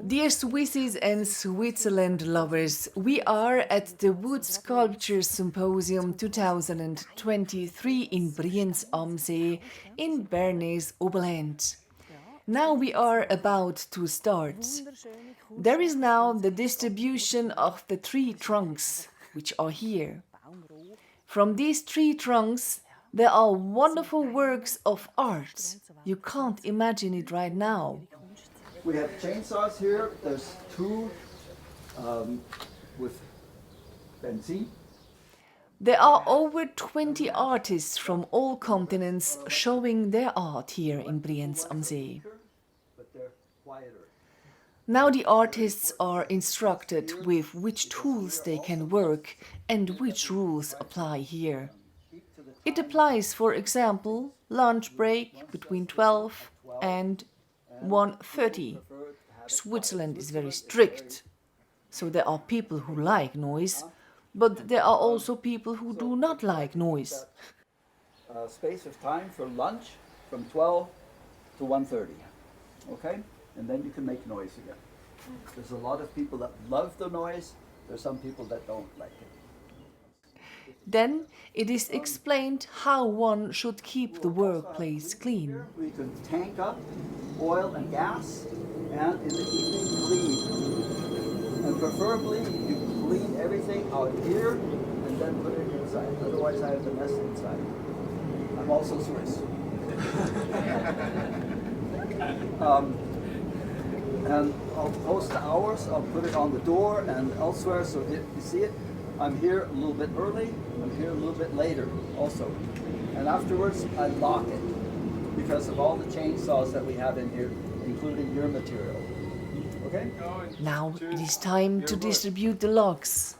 Dear Swissies and Switzerland lovers, we are at the Wood Sculpture Symposium 2023 in Brienz am See in Bernese Oberland. Now we are about to start. There is now the distribution of the tree trunks, which are here. From these tree trunks, there are wonderful works of art. You can't imagine it right now. We have chainsaws here. There's two with benzene. There are over 20 artists from all continents showing their art here in Brienz am See. But they're quieter. Now the artists are instructed with which tools they can work and which rules apply here. It applies, for example, lunch break between 12 and 1:30. Switzerland is very strict, so there are people who like noise, but there are also people who do not like noise. Space of time for lunch from 12 to 1:30. Okay? And then you can make noise again. There's a lot of people that love the noise. There's some people that don't like it. Then it is explained how one should keep the workplace clean. We can tank up oil and gas and in the evening clean. And preferably you clean everything out here and then put it inside. Otherwise I have the mess inside. I'm also Swiss. And I'll post the hours, I'll put it on the door and elsewhere so you see it. I'm here a little bit early, I'm here a little bit later also. And afterwards I lock it because of all the chainsaws that we have in here, including your material. Okay? Now it is time to distribute the logs.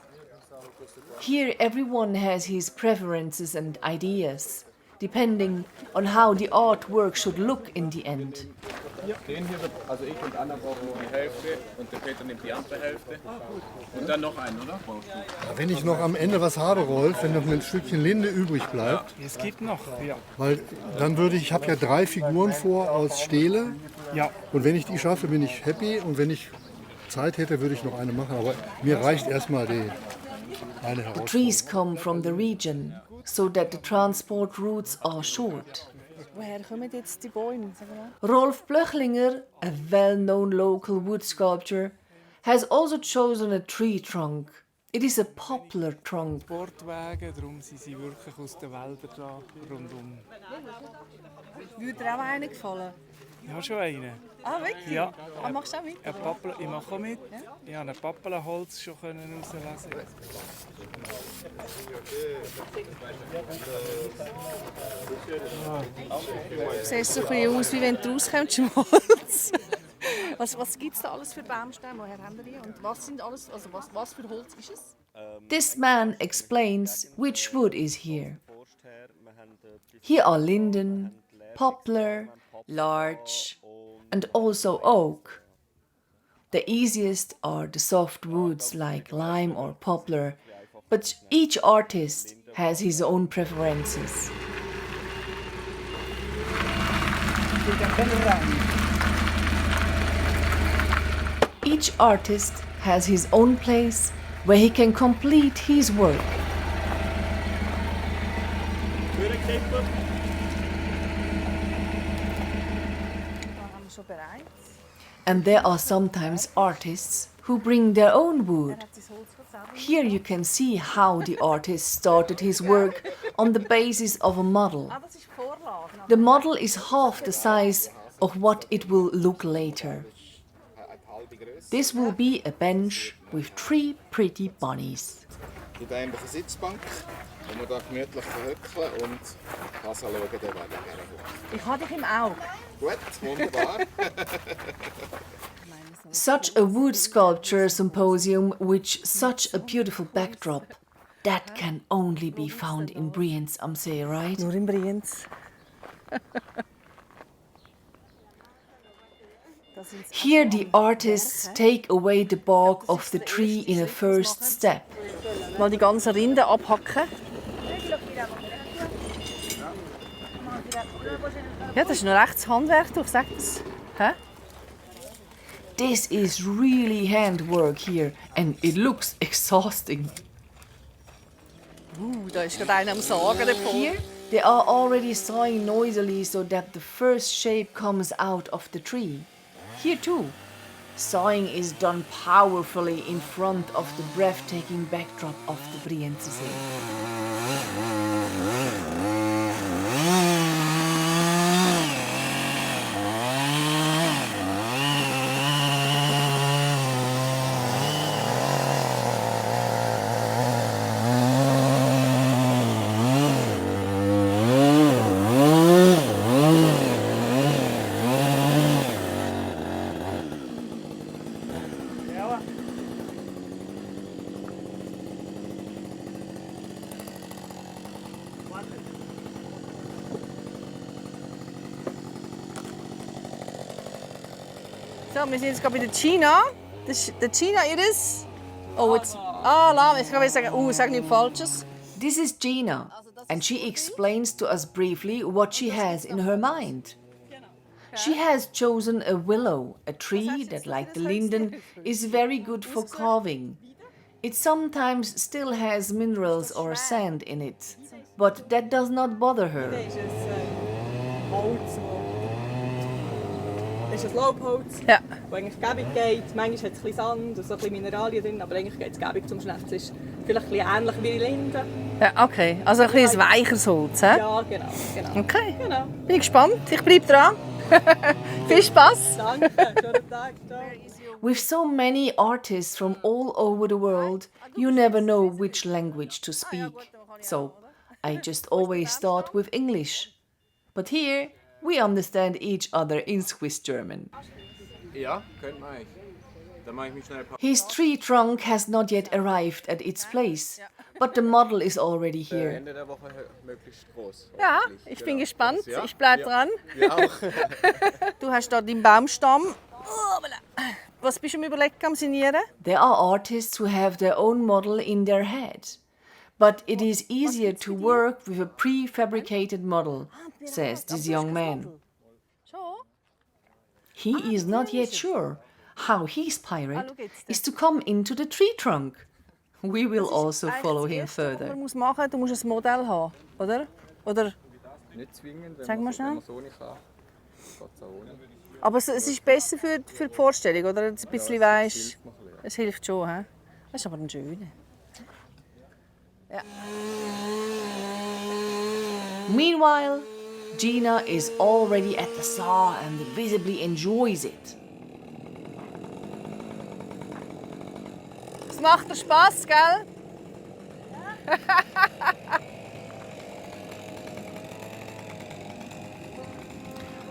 Here everyone has his preferences and ideas, depending on how the artwork should look in the end. Den hier wird, also ich und Anna brauchen nur die Hälfte und der Peter nimmt die andere Hälfte. Und dann noch einen, oder? Brauchst du? Wenn ich noch am Ende was habe, Rolf, wenn noch ein Stückchen Linde übrig bleibt, Es gibt noch, ja. weil dann würde ich habe ja 3 Figuren vor aus Stele. Ja, Und wenn ich die schaffe, bin ich happy. Und wenn ich Zeit hätte, würde ich noch eine machen. Aber mir reicht erstmal die eine The Herausforderung. trees come from the region, so that the transport routes are short. Woher kommen jetzt die Bäume? Sag mal. Rolf Blöchlinger, a well-known local wood sculptor, has also chosen a tree trunk. It is a poplar trunk. Sportwagen, darum sind sie wirklich aus den Wäldern da rundum. Würde dir auch einer gefallen? Ich habe schon einen. Ah, wirklich? Ja. Ah, machst du auch mit? Ich mache auch mit. Ich konnte ein Pappelholz schon herauslesen. Du siehst so ein bisschen aus, wie wenn du rauskommst, Schmalz. Was gibt es da alles für Baumstämme? Woher haben wir die? Und was sind alles, also was für Holz ist es? This man explains which wood is here. Here are linden, poplar, larch, and also oak. The easiest are the soft woods like lime or poplar, but each artist has his own preferences. Each artist has his own place where he can complete his work. Da haben wir schon bereit. And there are sometimes artists who bring their own wood. Hat das Holz von selber? Here you can see how the artist started his work on the basis of a model. Ah, das ist die Vorlage. The model is half the size of what it will look later. This will be a bench with 3 pretty bunnies. Die dämliche Sitzbank, wo wir da gemütlich verhöckeln und kann schauen, dann wäre ich Ich habe dich im Auge. Gut, wunderbar. Such a wood sculpture symposium with such a beautiful backdrop. That can only be found in Brienz am See, right? Nur in Brienz. Here the artists take away the bark of the tree in a first step. Mal die ganzen Rinde abhacken. Ja, das ist noch rechtes Handwerk, du sagst es. Hä? This is really handwork here and it looks exhausting. Da ist gerade einer am Sagen davon. Here, they are already sawing noisily so that the first shape comes out of the tree. Here too, sawing is done powerfully in front of the breathtaking backdrop of the Brienzensee. So, wir sind jetzt gerade bei der Gina. Der Gina, ihres. Oh, jetzt. Lahm. Jetzt kann ich sagen, sag nichts Falsches. This is Gina, and she explains to us briefly what she has in her mind. She has chosen a willow, a tree that, like the linden, is very good for carving. It sometimes still has minerals or sand in it, but that does not bother her. Das ist ein Laubholz, Ja. das eigentlich gäbig geht. Manchmal hat es ein bisschen Sand und so ein bisschen Mineralien drin, aber eigentlich geht es gäbig zum Schnetzen. Es ist vielleicht ein bisschen ähnlich wie die Linde. Ja, okay. Also ein bisschen ein weicheres Holz, hä? Ja, genau. Okay. Genau. Bin ich gespannt. Ich bleibe dran. Viel Spaß. Danke, schönen Tag. Ciao. With so many artists from all over the world, you never know which language to speak. So, I just always start with English. But here, we understand each other in Swiss German. Ja, könnte man eigentlich. Dann mache ich mich schnell ein paar His tree trunk has not yet arrived at its place, but the model is already here. Ende der Woche möglichst groß. Ja, hoffentlich. ich bin Genau. gespannt. Ja? Ich bleibe dran. Wir auch. Du hast da deinen Baumstamm. Oh, voilà. Was bist du am Überlegen, am Signieren? There are artists who have their own model in their head. But it is easier to work with a prefabricated model, says this young man. Schon? He is not yet sure how his pirate is to come into the tree trunk. We will also follow him further. Was man machen muss, du musst ein Modell haben, oder? Oder? Nicht zwingend, wenn Sag mal man schnell. so nicht kann. Geht's auch ohne. Aber es ist besser für die Vorstellung, oder? Dass du ein bisschen weisst. Es hilft schon, hä? Das ist aber ein schöner. Ja. Meanwhile, Gina is already at the saw and visibly enjoys it. Es macht dir Spass, gell?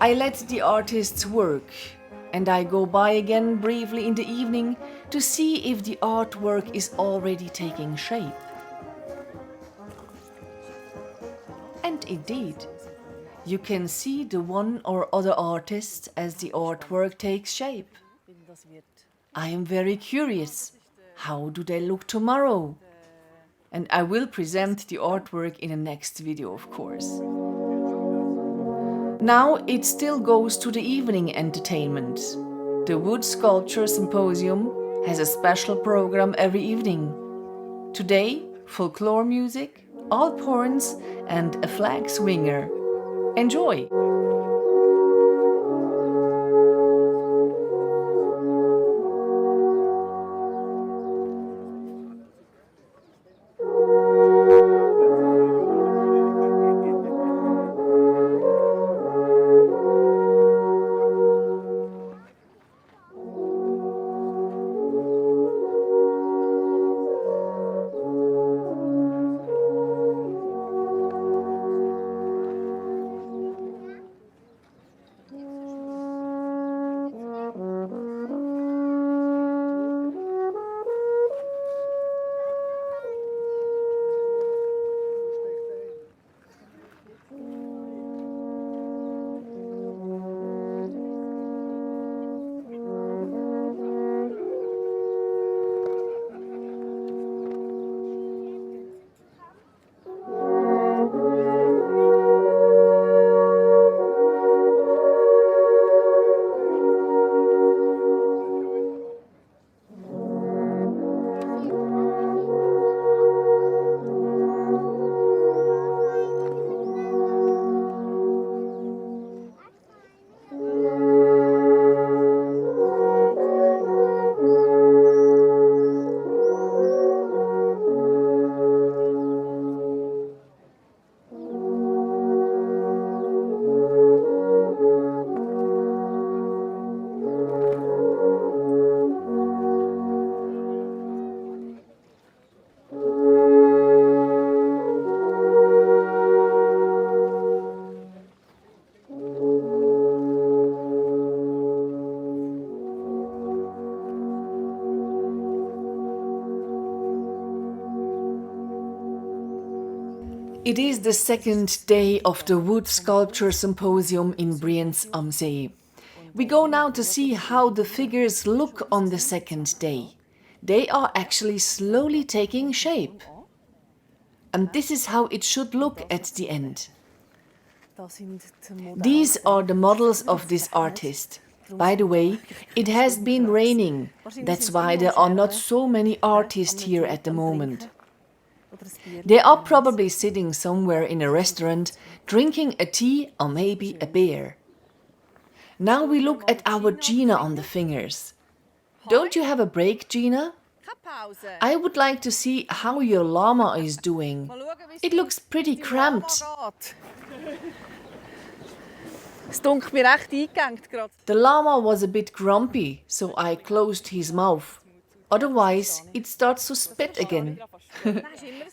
I let the artists work, and I go by again briefly in the evening to see if the artwork is already taking shape. And indeed, you can see the one or other artist as the artwork takes shape. I am very curious. How do they look tomorrow? And I will present the artwork in a next video, of course. Now it still goes to the evening entertainment. The Wood Sculpture Symposium has a special program every evening. Today, folklore music, alt horns, and a flag swinger. Enjoy! It is the second day of the Wood Sculpture Symposium in Brienz am See. We go now to see how the figures look on the second day. They are actually slowly taking shape. And this is how it should look at the end. These are the models of this artist. By the way, it has been raining. That's why there are not so many artists here at the moment. They are probably sitting somewhere in a restaurant, drinking a tea or maybe a beer. Now we look at our Gina on the fingers. Don't you have a break, Gina? I would like to see how your llama is doing. It looks pretty cramped. Es dunkelt mir recht eingegangen gerade. The llama was a bit grumpy, so I closed his mouth. Otherwise, it starts to spit again.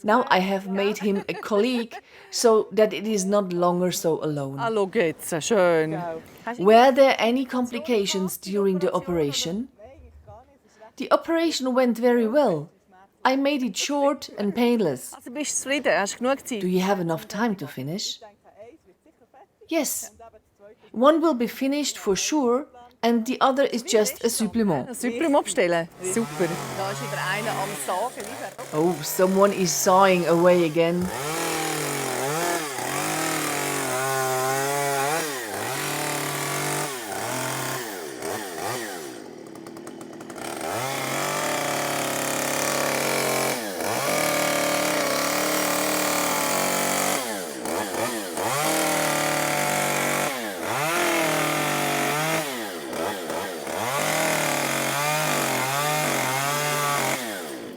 Now I have made him a colleague, so that it is not longer so alone. Ah, schau jetzt, schön. Were there any complications during the operation? The operation went very well. I made it short and painless. Also bist du zufrieden? Hast du genug Do Zeit? you have enough time to finish? Yes. One will be finished for sure, and the other is just a supplement. Super abstellen. Super. Da ist wieder einer am Sagen. Oh, someone is sawing away again.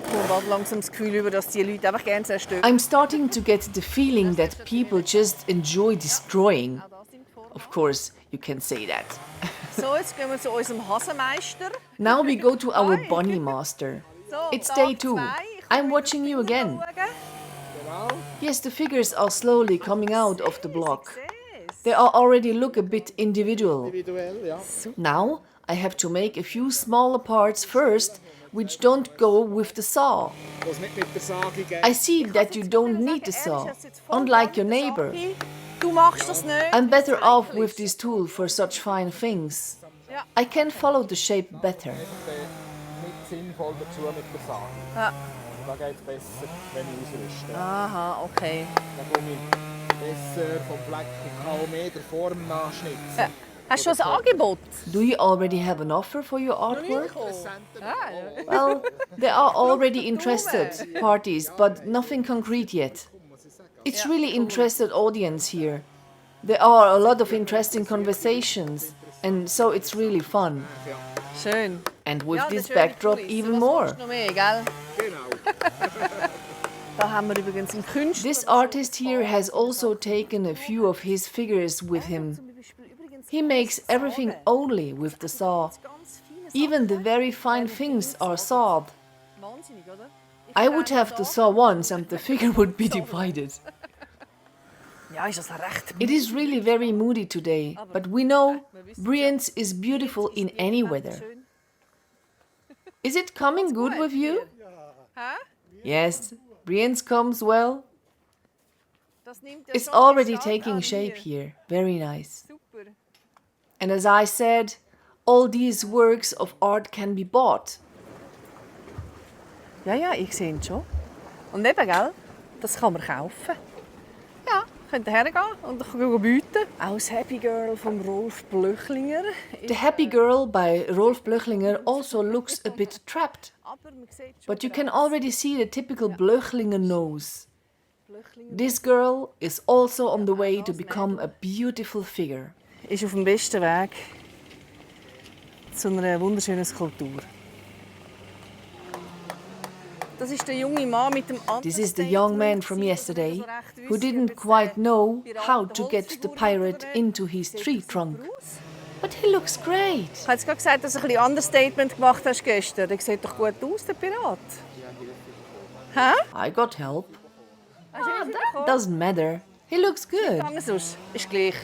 Ich habe langsam das Gefühl, über, dass die Leute einfach gerne zerstören. I'm starting to get the feeling that people just enjoy destroying. Of course, you can say that. So, jetzt gehen wir zu unserem Hasenmeister. Now we go to our bunny master. So, It's Tag day 2. 2. I'm watching you again. Yes, the figures are slowly coming out of the block. They are already look a bit individual. Individuell, ja. Now I have to make a few smaller parts first, which don't go with the saw. Was nicht mit der Sage geht. I see that you don't need the saw, unlike your neighbor. Du machst das nicht. I'm better off with this tool for such fine things. I can follow the shape better. Nicht sinnvoll dazu mit der Sage. Ja. Da geht es besser, wenn ich ausrüste. Aha, okay. Dann komme ich besser vom Fleck und kann mehr der Form nachschnitzen. Hast du ein Angebot? Do you already have an offer for your artwork? Well, there are already interested parties, but nothing concrete yet. It's really interested audience here. There are a lot of interesting conversations, and so it's really fun. Schön. And with Ja, this der schöne backdrop, Kulisse. even Was more. willst du noch mehr, gell? Da haben wir übrigens einen Künstler. This artist here has also taken a few of his figures with him. He makes everything only with the saw. Even the very fine things are sawed. Wahnsinnig, oder? I would have to saw once and the figure would be divided. Ja, ist das recht. It is really very moody today, but we know Brienz is beautiful in any weather. Is it coming good with you? Yes, Brienz comes well. Das nimmt der It's so already Gestalt taking an shape hier. here. Very nice. Super. And as I said, all these works of art can be bought. Ja, ja, ich sehe ihn schon. Und eben, gell? Das kann man kaufen. Ja, könnt ihr hergehen und bieten. Auch das Happy Girl von Rolf Blöchlinger. The Happy Girl by Rolf Blöchlinger also looks a bit trapped, Aber man sieht schon, but you can already see the typical Blöchlinger nose. This girl is also on the way to become a beautiful figure. ist auf dem besten Weg zu einer wunderschönen Skulptur. Das ist der junge Mann mit dem This is the young man from yesterday who didn't quite know how to get the pirate into his tree trunk. But he looks great. Ich habe jetzt gerade gesagt, dass du ein bisschen Understatement gemacht hast gestern. Der sieht doch gut aus, der Pirat. I got help. Hast du Hilfe bekommen? Doesn't matter. He looks good. Anders aus. Ist gleich.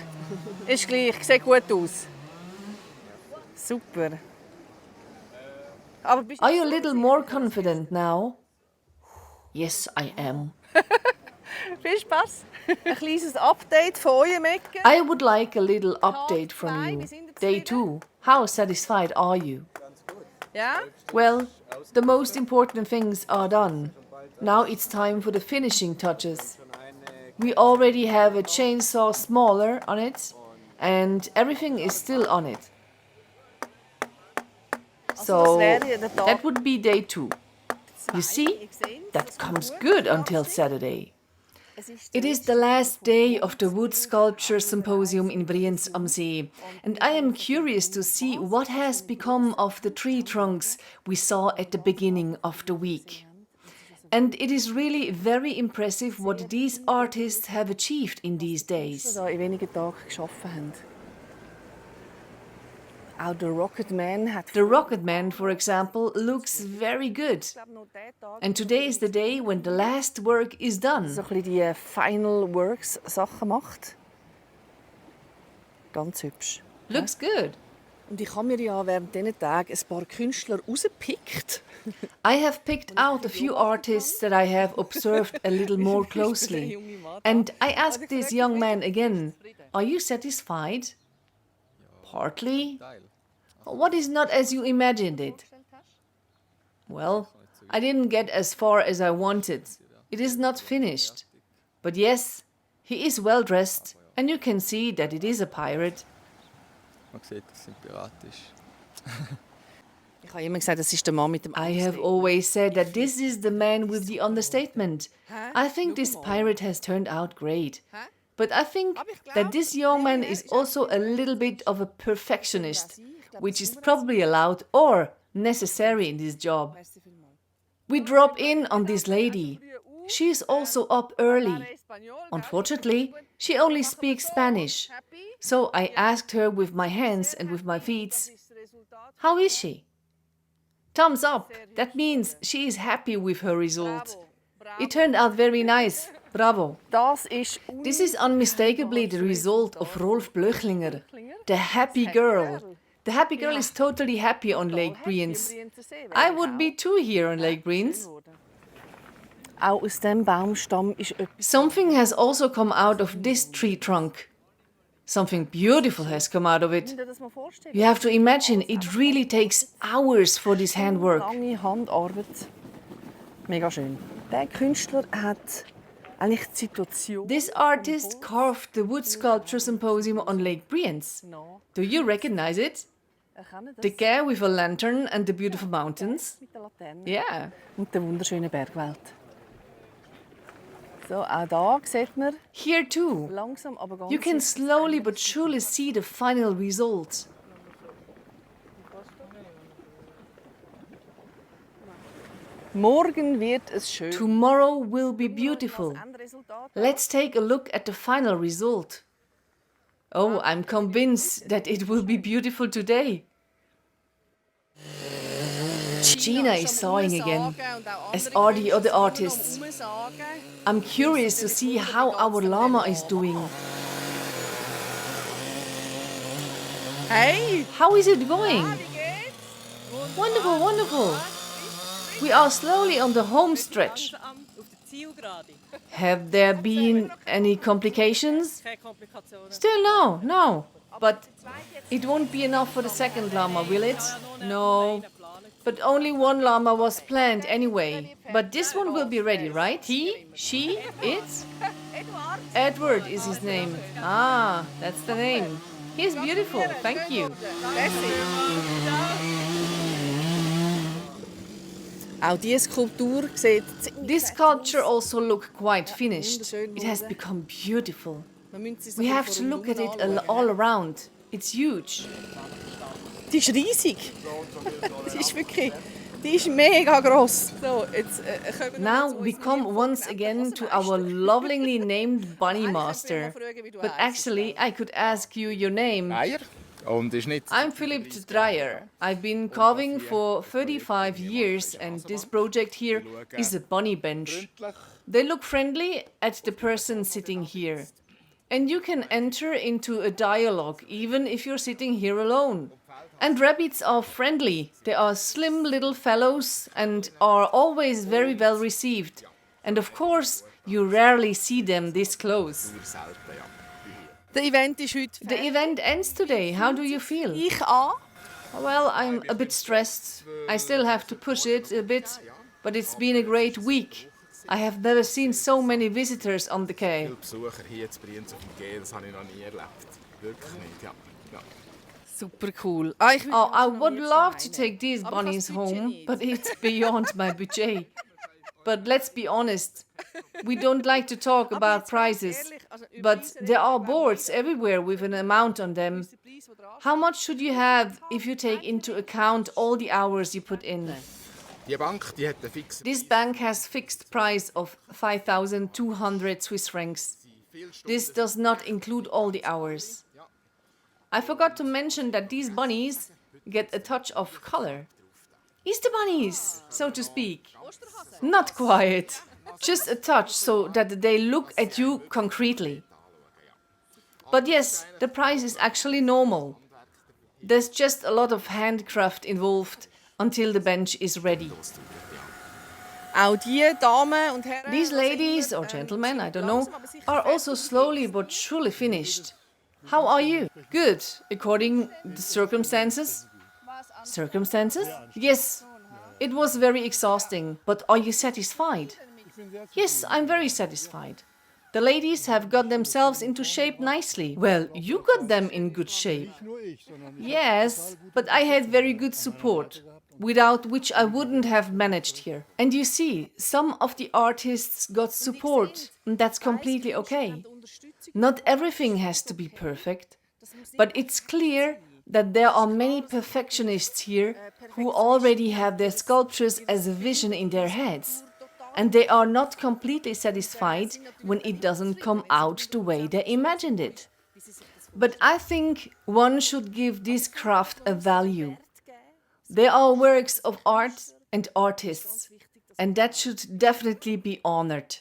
Ist gleich. Sieht gut aus. Super. Aber bist Are you a little more confident now? Yes, I am. Viel Spaß. Ein kleines Update von eurem Ecke. I would like a little update from you. Day 2. How satisfied are you? Ja? Well, the most important things are done. Now it's time for the finishing touches. We already have a chainsaw smaller on it, and everything is still on it. So that would be day 2. You see, that comes good until Saturday. It is the last day of the Wood Sculpture Symposium in Brienz am See, and I am curious to see what has become of the tree trunks we saw at the beginning of the week. And it is really very impressive what these artists have achieved in these days. Da in wenigen Tagen geschaffen haben. Auch der Rocketman hat The Rocketman, for example, looks very good. And today is the day when the last work is done. so ein bisschen die Final Works Sachen macht. Ganz hübsch. Looks good. Und ich habe mir ja während diesen Tagen ein paar Künstler rausgepickt. I have picked out a few artists that I have observed a little more closely. And I asked this young man again, are you satisfied? Partly. What is not as you imagined it? Well, I didn't get as far as I wanted. It is not finished. But yes, he is well dressed, and you can see that it is a pirate. Man sieht, dass es Pirat ist. Ich habe immer gesagt, das ist der Mann mit dem I have always said that this is the man with the understatement. I think this pirate has turned out great. But I think that this young man is also a little bit of a perfectionist, which is probably allowed or necessary in this job. We drop in on this lady. She is also up early. Unfortunately, she only speaks Spanish. So I asked her with my hands and with my feet, how is she? Thumbs up. That means she is happy with her result. It turned out very nice. Bravo. This is unmistakably the result of Rolf Blöchlinger, the happy girl. The happy girl is totally happy on Lake Brienz. I would be too here on Lake Brienz. Auch aus dem Baumstamm ist etwas. Something has also come out of this tree trunk. Something beautiful has come out of it. Das mal vorstellen. You have to imagine, it really takes hours for this handwork. Lange Handarbeit. Mega schön. Der Künstler hat eigentlich die Situation. This artist carved the Wood Sculpture Symposium on Lake Brienz. Do you recognize it? The guy with a lantern and the beautiful mountains? Mit der Laterne. Yeah. Und der wunderschönen Bergwelt. So, auch da sieht man Here too. langsam, aber ganz You can slowly but surely see the final result. Morgen wird es schön. Tomorrow will be beautiful. Das Endresultat. Let's take a look at the final result. Oh, I'm convinced that it will be beautiful today. Gina is sawing again, as are the other artists. I'm curious to see how our llama is doing. Hey! How is it going? Wonderful, wonderful. We are slowly on the home stretch. Auf der Zielgerade. Have there been any complications? Keine Komplikationen. Still no. But it won't be enough for the second llama, will it? No. But only one llama was planned anyway. But this one will be ready, right? He? She? It? Edward is his name. Ah, that's the name. He's beautiful, thank you. Auch diese Skulptur sieht This sculpture also looked quite finished. It has become beautiful. We have to look at it all around. It's huge. Die ist riesig. Die ist wirklich, die ist mega gross. So, jetzt kommen wir Now zu we unserem come lieben once again to our lovingly named bunny master. But actually, I could ask you your name. Eier. Und ist nicht. I'm Philipp Dreyer. I've been carving for 35 years, and this project here is a bunny bench. They look friendly at the person sitting here. And you can enter into a dialogue even if you're sitting here alone. And rabbits are friendly. They are slim little fellows and are always very well received. And of course, You rarely see them this close. Selten, ja. Der Event ist heute The event ends today. How do you feel? Ich an. Well, I'm a bit stressed. I still have to push it a bit, but it's been a great week. I have never seen so many visitors on the quay. Viele Besucher hier in Brienz auf dem Geh, das habe ich noch nie erlebt. Wirklich nicht, ja. Super cool. Ich Oh, I would love to take these bunnies home, but it's beyond my budget. But let's be honest, we don't like to talk about prices, but there are boards everywhere with an amount on them. How much should you have if you take into account all the hours you put in? Die Bank, die hat einen fixen This bank has fixed price of 5,200 Swiss francs. This does not include all the hours. I forgot to mention that these bunnies get a touch of color. Easter bunnies, so to speak. Not quite. Just a touch so that they look at you concretely. But yes, the price is actually normal. There's just a lot of handcraft involved until the bench is ready. Auch die Damen und Herren. These ladies or gentlemen, I don't know, are also slowly but surely finished. How are you? Good, according the circumstances. Circumstances? Yes, it was very exhausting, but are you satisfied? Yes, I'm very satisfied. The ladies have got themselves into shape nicely. Well, you got them in good shape. Yes, but I had very good support, without which I wouldn't have managed here. And you see, some of the artists got support, and that's completely okay. Not everything has to be perfect, but it's clear that there are many perfectionists here who already have their sculptures as a vision in their heads, and they are not completely satisfied when it doesn't come out the way they imagined it. But I think one should give this craft a value. They are works of art and artists, and that should definitely be honored.